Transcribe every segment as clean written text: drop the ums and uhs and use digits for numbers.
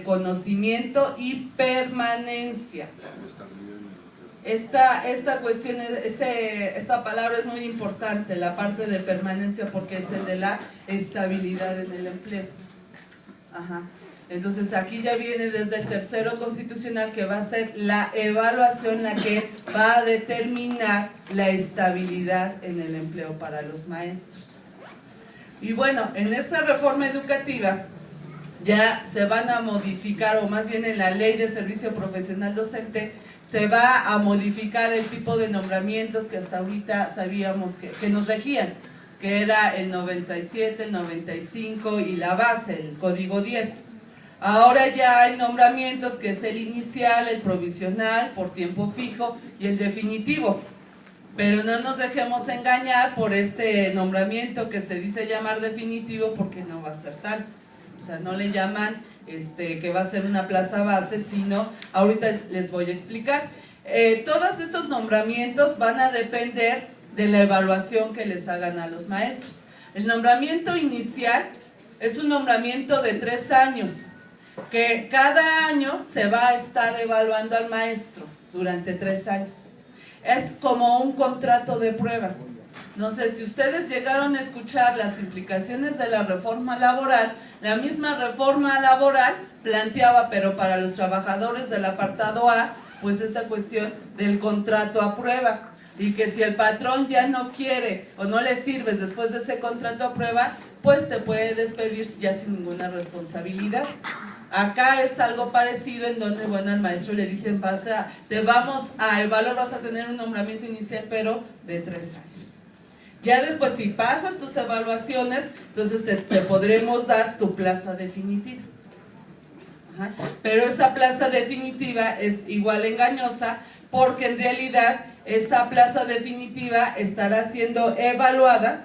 conocimiento y permanencia. Esta cuestión, esta palabra es muy importante, la parte de permanencia, porque es el de la estabilidad en el empleo. Ajá. Entonces aquí ya viene desde el tercero constitucional, que va a ser la evaluación la que va a determinar la estabilidad en el empleo para los maestros. Y bueno, en esta reforma educativa ya se van a modificar, o más bien en la Ley de Servicio Profesional Docente, se va a modificar el tipo de nombramientos que hasta ahorita sabíamos que nos regían, que era el 97, el 95 y la base, el código 10. Ahora ya hay nombramientos que es el inicial, el provisional, por tiempo fijo y el definitivo. Pero no nos dejemos engañar por este nombramiento que se dice llamar definitivo, porque no va a ser tal. O sea, no le llaman que va a ser una plaza base, sino, ahorita les voy a explicar. Todos estos nombramientos van a depender de la evaluación que les hagan a los maestros. El nombramiento inicial es un nombramiento de 3 años, que cada año se va a estar evaluando al maestro durante 3 años. Es como un contrato de prueba. No sé si ustedes llegaron a escuchar las implicaciones de la reforma laboral. La misma reforma laboral planteaba, pero para los trabajadores del apartado A, pues esta cuestión del contrato a prueba. Y que si el patrón ya no quiere o no le sirves después de ese contrato a prueba, pues te puede despedir ya sin ninguna responsabilidad. Acá es algo parecido, en donde, bueno, al maestro le dicen, te vamos a evaluar, vas a tener un nombramiento inicial, pero de 3 años. Ya después, si pasas tus evaluaciones, entonces te podremos dar tu plaza definitiva. Ajá. Pero esa plaza definitiva es igual engañosa, porque en realidad esa plaza definitiva estará siendo evaluada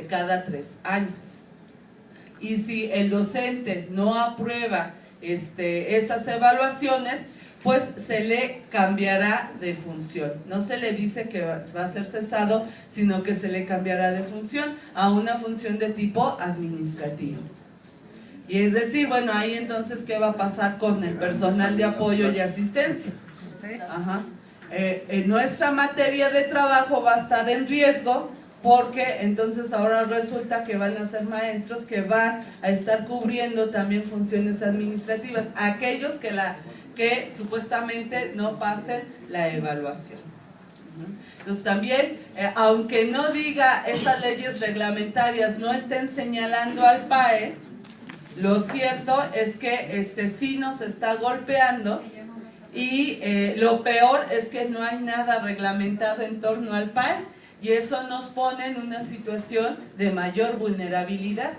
cada 3 años. Y si el docente no aprueba esas evaluaciones, pues se le cambiará de función. No se le dice que va a ser cesado, sino que se le cambiará de función a una función de tipo administrativo. Y es decir, bueno, ahí entonces, ¿qué va a pasar con el personal de apoyo y asistencia? Ajá. Nuestra materia de trabajo va a estar en riesgo, porque entonces ahora resulta que van a ser maestros que van a estar cubriendo también funciones administrativas, aquellos que supuestamente no pasen la evaluación. Entonces también, aunque no diga estas leyes reglamentarias, no estén señalando al PAE, lo cierto es que sí nos está golpeando, y lo peor es que no hay nada reglamentado en torno al PAE, y eso nos pone en una situación de mayor vulnerabilidad.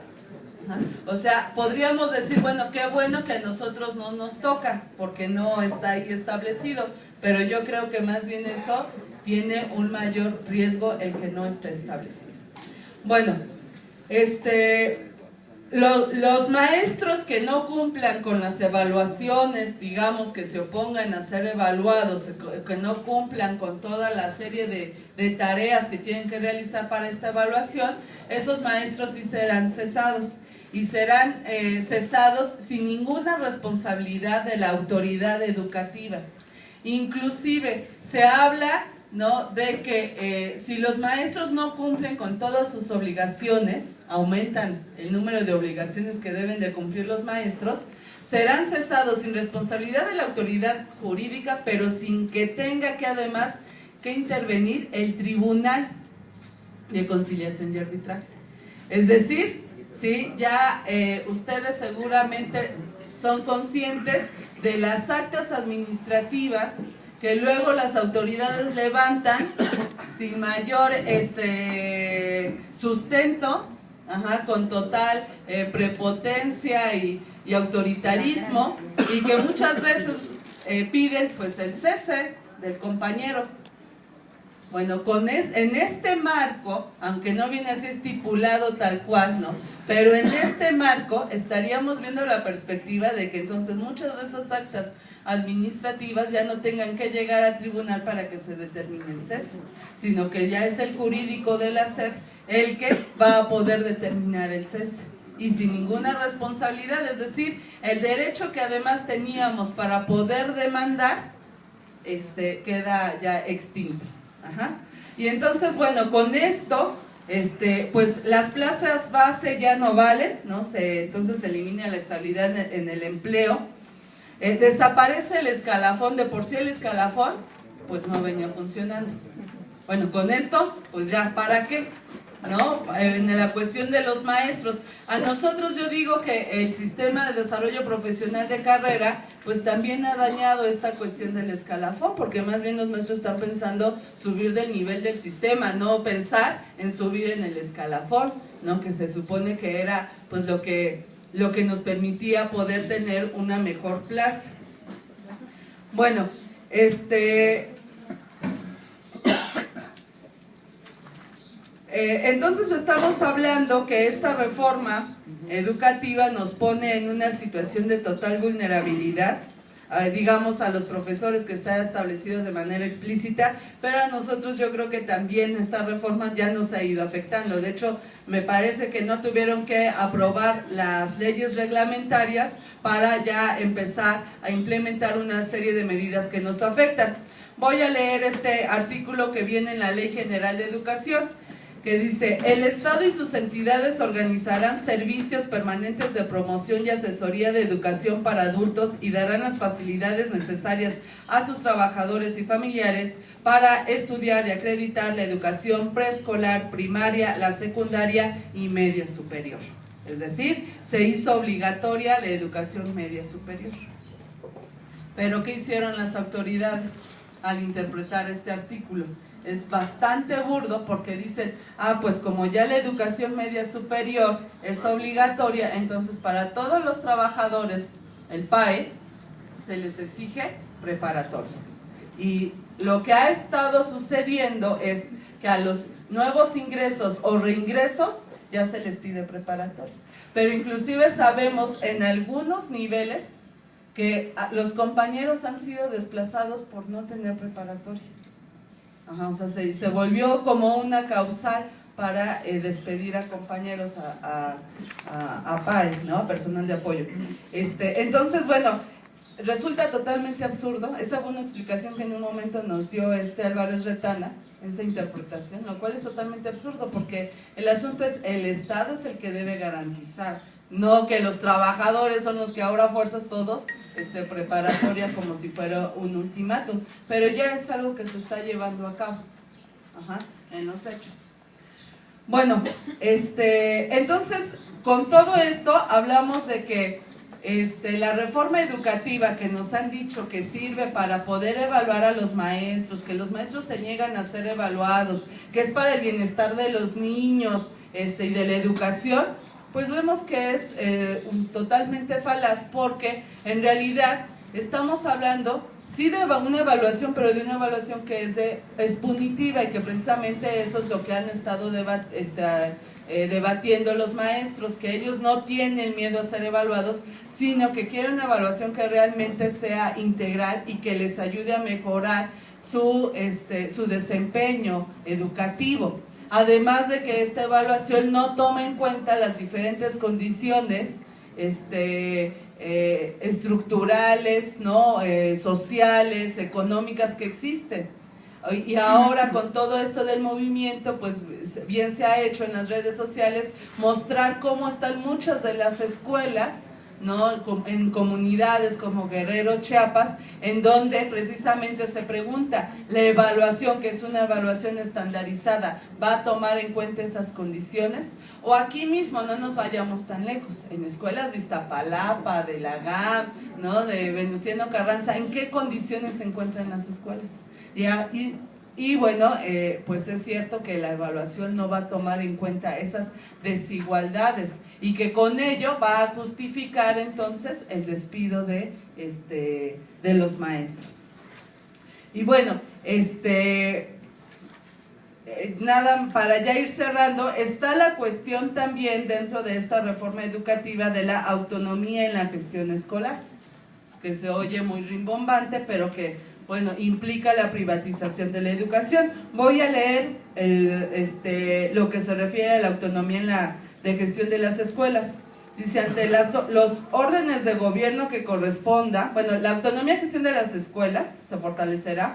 O sea, podríamos decir, bueno, qué bueno que a nosotros no nos toca, porque no está ahí establecido, pero yo creo que más bien eso tiene un mayor riesgo, el que no está establecido. Bueno, los maestros que no cumplan con las evaluaciones, digamos, que se opongan a ser evaluados, que no cumplan con toda la serie de tareas que tienen que realizar para esta evaluación, esos maestros sí serán cesados. Y serán cesados sin ninguna responsabilidad de la autoridad educativa. Inclusive se habla, ¿no?, de que si los maestros no cumplen con todas sus obligaciones, aumentan el número de obligaciones que deben de cumplir los maestros, serán cesados sin responsabilidad de la autoridad jurídica, pero sin que tenga que además que intervenir el Tribunal de Conciliación y Arbitraje. Es decir, sí, ya ustedes seguramente son conscientes de las actas administrativas que luego las autoridades levantan sin mayor sustento, con total prepotencia y autoritarismo, y que muchas veces piden pues el cese del compañero. Bueno, en este marco, aunque no viene así estipulado tal cual, ¿no?, pero en este marco estaríamos viendo la perspectiva de que entonces muchas de esas actas administrativas ya no tengan que llegar al tribunal para que se determine el cese, sino que ya es el jurídico de la SEP el que va a poder determinar el cese. y sin ninguna responsabilidad, es decir, el derecho que además teníamos para poder demandar, queda ya extinto. Ajá. Y entonces, bueno, con esto, pues las plazas base ya no valen, ¿no? Entonces se elimina la estabilidad en el empleo, desaparece el escalafón, de por sí el escalafón, pues no venía funcionando. Bueno, con esto, pues ya, ¿para qué? ¿No? En la cuestión de los maestros, a nosotros yo digo que el sistema de desarrollo profesional de carrera pues también ha dañado esta cuestión del escalafón, porque más bien los maestros están pensando subir del nivel del sistema, no pensar en subir en el escalafón, ¿no? Que se supone que era pues lo que nos permitía poder tener una mejor plaza. Bueno, entonces estamos hablando que esta reforma educativa nos pone en una situación de total vulnerabilidad, digamos a los profesores, que está establecido de manera explícita, pero a nosotros yo creo que también esta reforma ya nos ha ido afectando. De hecho, me parece que no tuvieron que aprobar las leyes reglamentarias para ya empezar a implementar una serie de medidas que nos afectan. Voy a leer este artículo que viene en la Ley General de Educación, que dice: el Estado y sus entidades organizarán servicios permanentes de promoción y asesoría de educación para adultos y darán las facilidades necesarias a sus trabajadores y familiares para estudiar y acreditar la educación preescolar, primaria, la secundaria y media superior. Es decir, se hizo obligatoria la educación media superior. ¿Pero qué hicieron las autoridades al interpretar este artículo? Es bastante burdo, porque dicen, pues como ya la educación media superior es obligatoria, entonces para todos los trabajadores, el PAE, se les exige preparatoria. Y lo que ha estado sucediendo es que a los nuevos ingresos o reingresos ya se les pide preparatoria. Pero inclusive sabemos en algunos niveles que los compañeros han sido desplazados por no tener preparatoria. Ajá, o sea, se volvió como una causal para despedir a compañeros, a PAE, ¿no? Personal de apoyo. Entonces, bueno, resulta totalmente absurdo. Esa fue una explicación que en un momento nos dio Álvarez Retana, esa interpretación, lo cual es totalmente absurdo, porque el asunto es, el Estado es el que debe garantizar, no que los trabajadores son los que ahora fuerzas todos preparatoria como si fuera un ultimátum, pero ya es algo que se está llevando a cabo, en los hechos. Bueno, entonces con todo esto hablamos de que la reforma educativa que nos han dicho que sirve para poder evaluar a los maestros, que los maestros se niegan a ser evaluados, que es para el bienestar de los niños y de la educación, pues vemos que es totalmente falaz, porque en realidad estamos hablando, sí, de una evaluación, pero de una evaluación que es punitiva, y que precisamente eso es lo que han estado debatiendo los maestros, que ellos no tienen miedo a ser evaluados, sino que quieren una evaluación que realmente sea integral y que les ayude a mejorar su desempeño educativo. Además de que esta evaluación no toma en cuenta las diferentes condiciones estructurales, ¿no? Sociales, económicas que existen. Y ahora con todo esto del movimiento, pues bien se ha hecho en las redes sociales mostrar cómo están muchas de las escuelas, ¿no? En comunidades como Guerrero, Chiapas, en donde precisamente se pregunta, la evaluación, que es una evaluación estandarizada, ¿va a tomar en cuenta esas condiciones? O aquí mismo, no nos vayamos tan lejos, en escuelas de Iztapalapa, de la GAM, ¿no? De Venustiano Carranza, ¿en qué condiciones se encuentran las escuelas? Y bueno, pues es cierto que la evaluación no va a tomar en cuenta esas desigualdades, y que con ello va a justificar entonces el despido de los maestros. Y bueno, nada, para ya ir cerrando, está la cuestión también dentro de esta reforma educativa de la autonomía en la gestión escolar, que se oye muy rimbombante, pero que, bueno, implica la privatización de la educación. Voy a leer lo que se refiere a la autonomía de gestión de las escuelas. Dice, ante los órdenes de gobierno que corresponda, bueno, la autonomía de gestión de las escuelas se fortalecerá,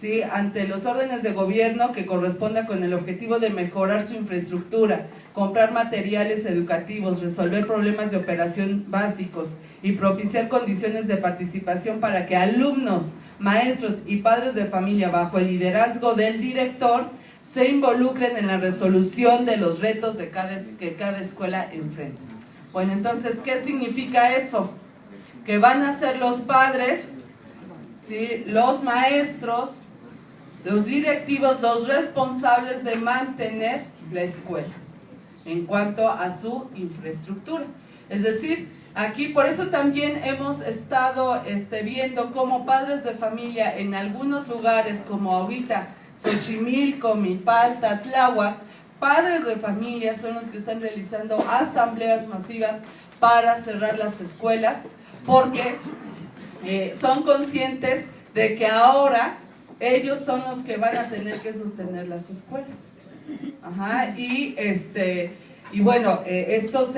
¿sí? Ante los órdenes de gobierno que corresponda con el objetivo de mejorar su infraestructura, comprar materiales educativos, resolver problemas de operación básicos y propiciar condiciones de participación para que alumnos, maestros y padres de familia, bajo el liderazgo del director, se involucren en la resolución de los retos que cada escuela enfrenta. Bueno, entonces, ¿qué significa eso? Que van a ser los padres, ¿sí?, los maestros, los directivos, los responsables de mantener la escuela en cuanto a su infraestructura. Es decir, aquí por eso también hemos estado viendo cómo padres de familia en algunos lugares, como ahorita Xochimilco, Milpalta, Tláhuac, padres de familia son los que están realizando asambleas masivas para cerrar las escuelas, porque son conscientes de que ahora ellos son los que van a tener que sostener las escuelas. Ajá, y bueno, esto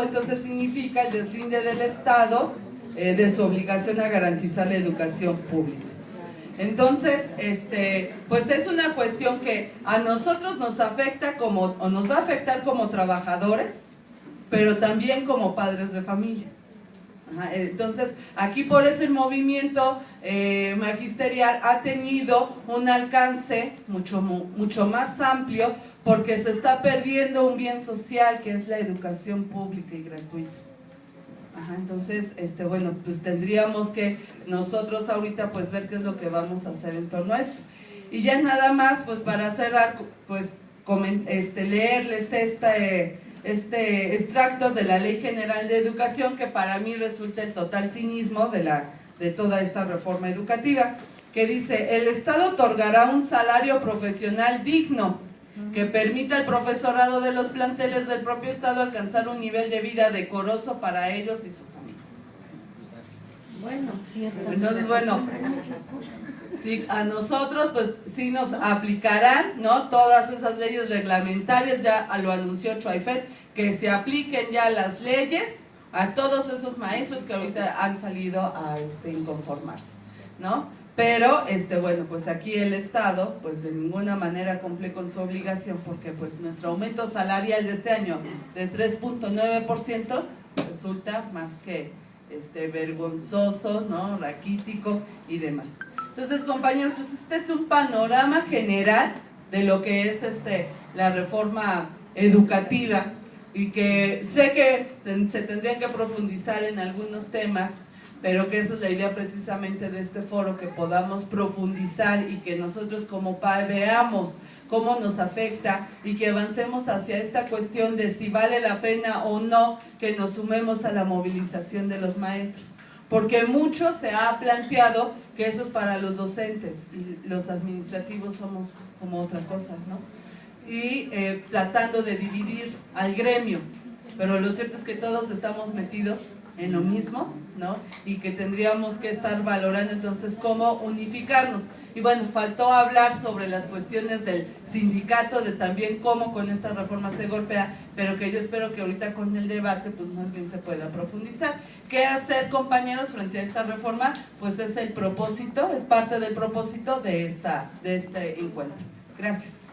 entonces significa el deslinde del Estado de su obligación a garantizar la educación pública. Entonces, pues es una cuestión que a nosotros nos afecta o nos va a afectar como trabajadores, pero también como padres de familia. Ajá, entonces, aquí por eso el movimiento magisterial ha tenido un alcance mucho más amplio, porque se está perdiendo un bien social que es la educación pública y gratuita. Ajá, entonces, bueno, pues tendríamos que nosotros ahorita pues ver qué es lo que vamos a hacer en torno a esto. Y ya nada más, pues para cerrar, pues leerles este extracto de la Ley General de Educación, que para mí resulta el total cinismo de toda esta reforma educativa, que dice: el Estado otorgará un salario profesional digno que permita al profesorado de los planteles del propio Estado alcanzar un nivel de vida decoroso para ellos y su familia. Bueno, entonces, bueno, sí, a nosotros pues sí nos aplicarán, ¿no?, todas esas leyes reglamentarias. Ya lo anunció Chuaifet, que se apliquen ya las leyes a todos esos maestros que ahorita han salido a inconformarse, ¿no? Pero, bueno, pues aquí el Estado, pues de ninguna manera cumple con su obligación, porque pues nuestro aumento salarial de este año de 3.9% resulta más que vergonzoso, ¿no?, raquítico y demás. Entonces, compañeros, pues este es un panorama general de lo que es la reforma educativa, y que sé que se tendrían que profundizar en algunos temas, pero que esa es la idea precisamente de este foro, que podamos profundizar y que nosotros como PAE veamos cómo nos afecta, y que avancemos hacia esta cuestión de si vale la pena o no que nos sumemos a la movilización de los maestros, porque mucho se ha planteado que eso es para los docentes y los administrativos somos como otra cosa, ¿no? Y tratando de dividir al gremio, pero lo cierto es que todos estamos metidos en lo mismo, ¿no? Y que tendríamos que estar valorando entonces cómo unificarnos. Y bueno, faltó hablar sobre las cuestiones del sindicato, de también cómo con esta reforma se golpea, pero que yo espero que ahorita con el debate pues más bien se pueda profundizar. ¿Qué hacer, compañeros, frente a esta reforma? Pues es el propósito, es parte del propósito de este encuentro. Gracias.